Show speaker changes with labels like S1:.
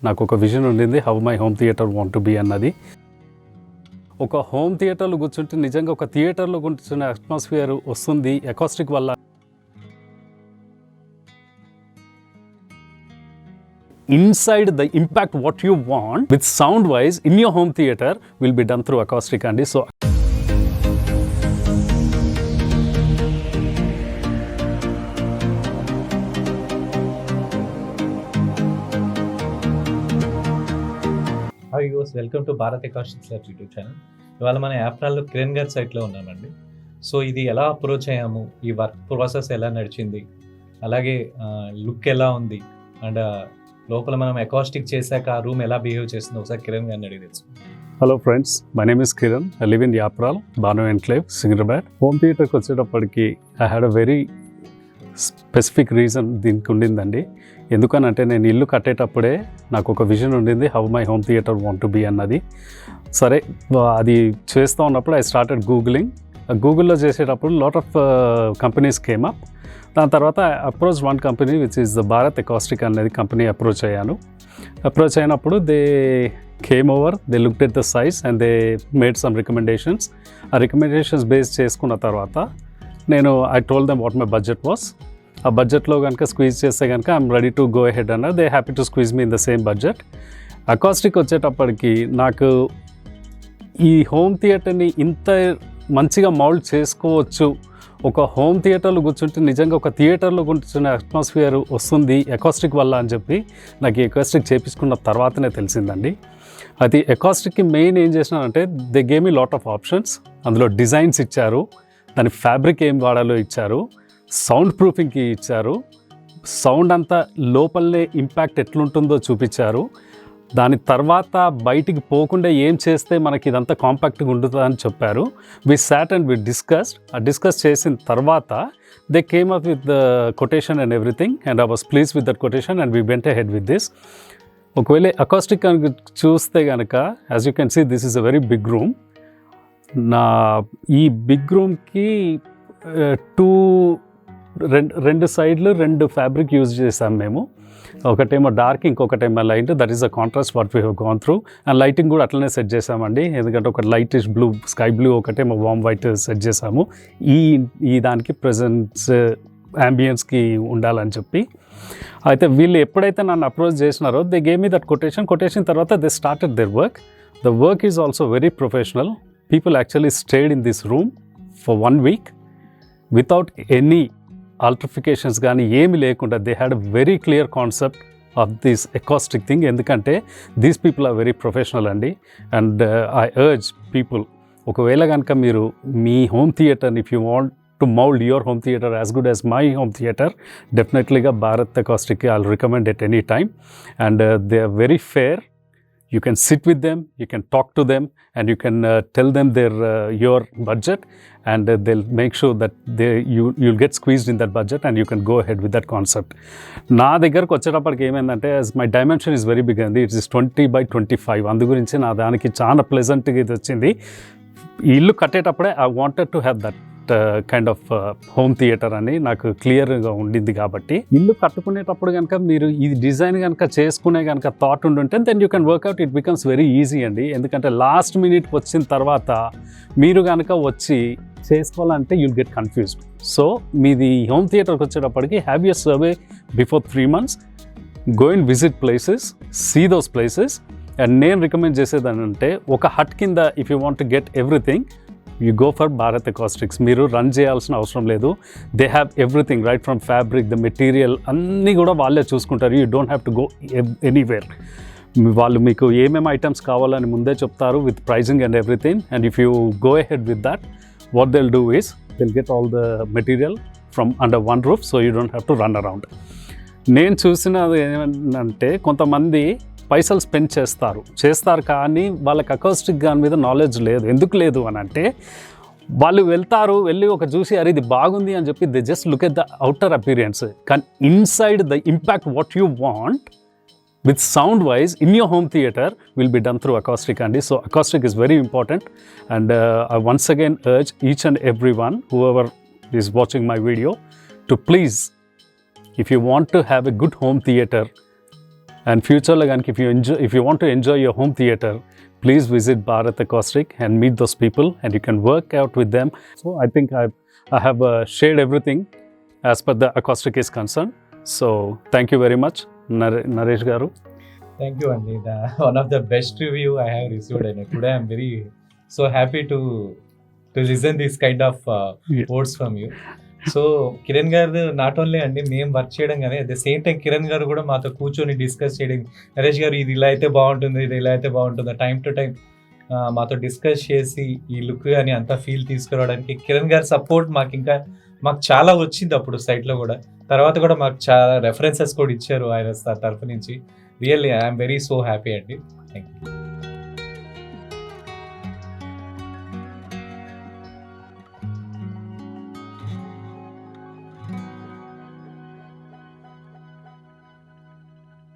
S1: నాకు ఒక విజన్ ఉండింది how my home theatre want to be అన్నది. ఒక హోమ్ థియేటర్లో కూర్చుంటే నిజంగా ఒక థియేటర్లో కూర్చునే అట్మాస్ఫియర్ వస్తుంది అకాస్టిక్ వల్ల. Inside the impact what you want with sound wise in your home theater will be done through acoustic అండి. So
S2: hi use, welcome to Bharat acoustics labs YouTube channel. ఇవాళ మన యాప్రాల్లో కిరణ్ గారి సైట్లో ఉన్నామండి. సో ఇది ఎలా అప్రోచ్ అయ్యాము, ఈ వర్క్ ప్రాసెస్ ఎలా నడిచింది, అలాగే లుక్ ఎలా ఉంది, అండ్ లోపల మనం అకాస్టిక్ చేశాక ఆ రూమ్ ఎలా బిహేవ్ చేస్తుందో ఒకసారి కిరణ్ గారిని అడిగి తెలుసు.
S1: Hello friends, my name is Kiran. I live in Yapral, Bhanu enclave, Secunderabad. Home థియేటర్కి వచ్చేటప్పటికి I had a very specific reason దీనికి ఉండిందండి. ఎందుకనంటే నేను ఇల్లు కట్టేటప్పుడే నాకు ఒక విజన్ ఉండింది how my home theatre want to be అన్నది. సరే, అది చేస్తూ ఉన్నప్పుడు ఐ స్టార్టెడ్ గూగులింగ్. గూగుల్లో చేసేటప్పుడు lot of companies came up. దాని తర్వాత approach one company which is the Bharat acoustic అనేది కంపెనీ అప్రోచ్ అయ్యాను. అప్రోచ్ అయినప్పుడు they came over, they looked at the size and they made some recommendations. ఆ recommendations base చేసుకున్న తర్వాత నేను I told them what my budget was. ఆ బడ్జెట్లో కనుక స్క్వీజ్ చేస్తే కనుక I'm ready to go ahead అన్నారు. They happy to squeeze me in the same budget. Acoustic వచ్చేటప్పటికి నాకు ఈ హోమ్ థియేటర్ని ఇంత మంచిగా మౌల్డ్ చేసుకోవచ్చు, ఒక హోమ్ థియేటర్లో కూర్చుంటే నిజంగా ఒక థియేటర్లో కూర్చునే అట్మాస్ఫియర్ వస్తుంది అకాస్టిక్ వల్ల అని చెప్పి నాకు ఈ అకాస్టిక్ చేపించుకున్న తర్వాతనే తెలిసిందండి. అది అకాస్టిక్కి మెయిన్ ఏం చేసినారంటే they gave me lot of options. అందులో డిజైన్స్ ఇచ్చారు, దాని ఫ్యాబ్రిక్ ఏం వాడాలో ఇచ్చారు, సౌండ్ ప్రూఫింగ్కి ఇచ్చారు, సౌండ్ అంతా లోపలనే ఇంపాక్ట్ ఎట్లుంటుందో చూపించారు. దాని తర్వాత బయటికి పోకుండా ఏం చేస్తే మనకి ఇదంతా కాంపాక్ట్గా ఉంటుందని చెప్పారు. వి సాట్ అండ్ వి డిస్కస్ చేసిన తర్వాత they came up with the quotation and everything and I was please with that quotation and we went ahead with this. ఒకవేళ అకాస్టిక్ చూస్తే కనుక as you can see this is a very big room. నా ఈ big రూమ్కి రెండు సైడ్లు రెండు fabric use చేసాం మేము. ఒకటేమో డార్క్, ఇంకొకటేమో light. That is a contrast what we have gone through. And lighting కూడా అట్లనే సెట్ చేసామండి. ఎందుకంటే ఒక లైటిష్ బ్లూ, స్కై బ్లూ, ఒకటేమో వామ్ వైట్ సెట్ చేసాము. ఈ దానికి ప్రజెన్స్ యాంబియన్స్కి ఉండాలని చెప్పి. అయితే వీళ్ళు ఎప్పుడైతే నన్ను అప్రోచ్ చేసినారో they gave me that quotation తర్వాత they started their work. The work is also very professional. People actually stayed in this room for 1 week without any altercations gaani emi lekunda. They had a very clear concept of this acoustic thing. Endukante these people are very professional andi. And I urge people, okavela ganaka meeru mee home theater, if you want to mold your home theater as good as my home theater, definitely ga Bharat Acoustic I'll recommend at any time. And they are very fair. You can sit with them, you can talk to them, and you can tell them your budget, and they'll make sure that you'll get squeezed in that budget and you can go ahead with that concept. నా దగ్గరకు వచ్చేటప్పటికి ఏమైందంటే my dimension is very big అండి. It is 20x25. అందు గురించి నా దానికి చాలా ప్లెజెంట్గా ఇది వచ్చింది. ఈ ఇల్లు కట్టేటప్పుడే I wanted to have that kind of home theatre అని నాకు క్లియర్గా ఉండింది. కాబట్టి ఇల్లు కట్టుకునేటప్పుడు కనుక మీరు ఈ డిజైన్ కనుక చేసుకునే కనుక థాట్ ఉండుంటే then you can work out. It becomes very easy అండి. ఎందుకంటే లాస్ట్ మినిట్కి వచ్చిన తర్వాత మీరు కనుక వచ్చి చేసుకోవాలంటే యుల్ గెట్ కన్ఫ్యూజ్డ్. సో మీది హోమ్ థియేటర్కి వచ్చేటప్పటికి have your survey before 3 months, go and visit places, see those places. And నేను రికమెండ్ చేసేది అంటే ఒక హట్ కింద if you want to get everything, you go for Bharat Acoustics. మీరు run చేయాల్సిన అవసరం లేదు. They have everything right from fabric, the material అన్నీ కూడా వాళ్ళే చూసుకుంటారు. You don't have to go anywhere. వాళ్ళు మీకు ఏమేమి ఐటమ్స్ కావాలని ముందే చెప్తారు with pricing and everything. And if you go ahead with that, what they'll do is they'll get all the material from under one roof, so you don't have to run around. నేను చూసినది ఏమంటే కొంతమంది పైసలు spend చేస్తారు కానీ వాళ్ళకి acoustic దాని మీద నాలెడ్జ్ లేదు. ఎందుకు లేదు అని అంటే వాళ్ళు వెళ్ళి ఒక చూసి అరే ఇది బాగుంది అని చెప్పి they just look at the outer appearance. కానీ inside the impact what you want with sound wise in your home theater will be done through acoustic andi. So acoustic is very important, and I once again urge each and everyone whoever is watching my video to please, if you want to have a good home theater, and ఫ్యూచర్లో కనుక if you want to enjoy your home theatre, please visit Bharat acoustic and meet those people and you can work out with them. So I think I have shared everything as per the acoustic is concerned. So thank you very much, Naresh Garu.
S2: Thank you, Andy. One of the best review I have received, and today I'm very so happy to listen this kind of
S1: Yeah.
S2: words from you. So Kiran గారు not only అండి మేము work చేయడం కానీ at the same time Kiran గారు కూడా మాతో కూర్చొని discuss చేయడం, నరేష్ గారు ఇది ఇలా అయితే బాగుంటుంది, ఇది ఇలా అయితే బాగుంటుంది, టైం టు టైం మాతో డిస్కస్ చేసి ఈ లుక్ కానీ అంతా ఫీల్ తీసుకురావడానికి కిరణ్ గారి సపోర్ట్ మాకు చాలా వచ్చింది అప్పుడు సైట్లో కూడా. తర్వాత కూడా మాకు చాలా రెఫరెన్సెస్ కూడా ఇచ్చారు ఆయన తరఫు నుంచి. Really I'm very so happy అండి. Thank you.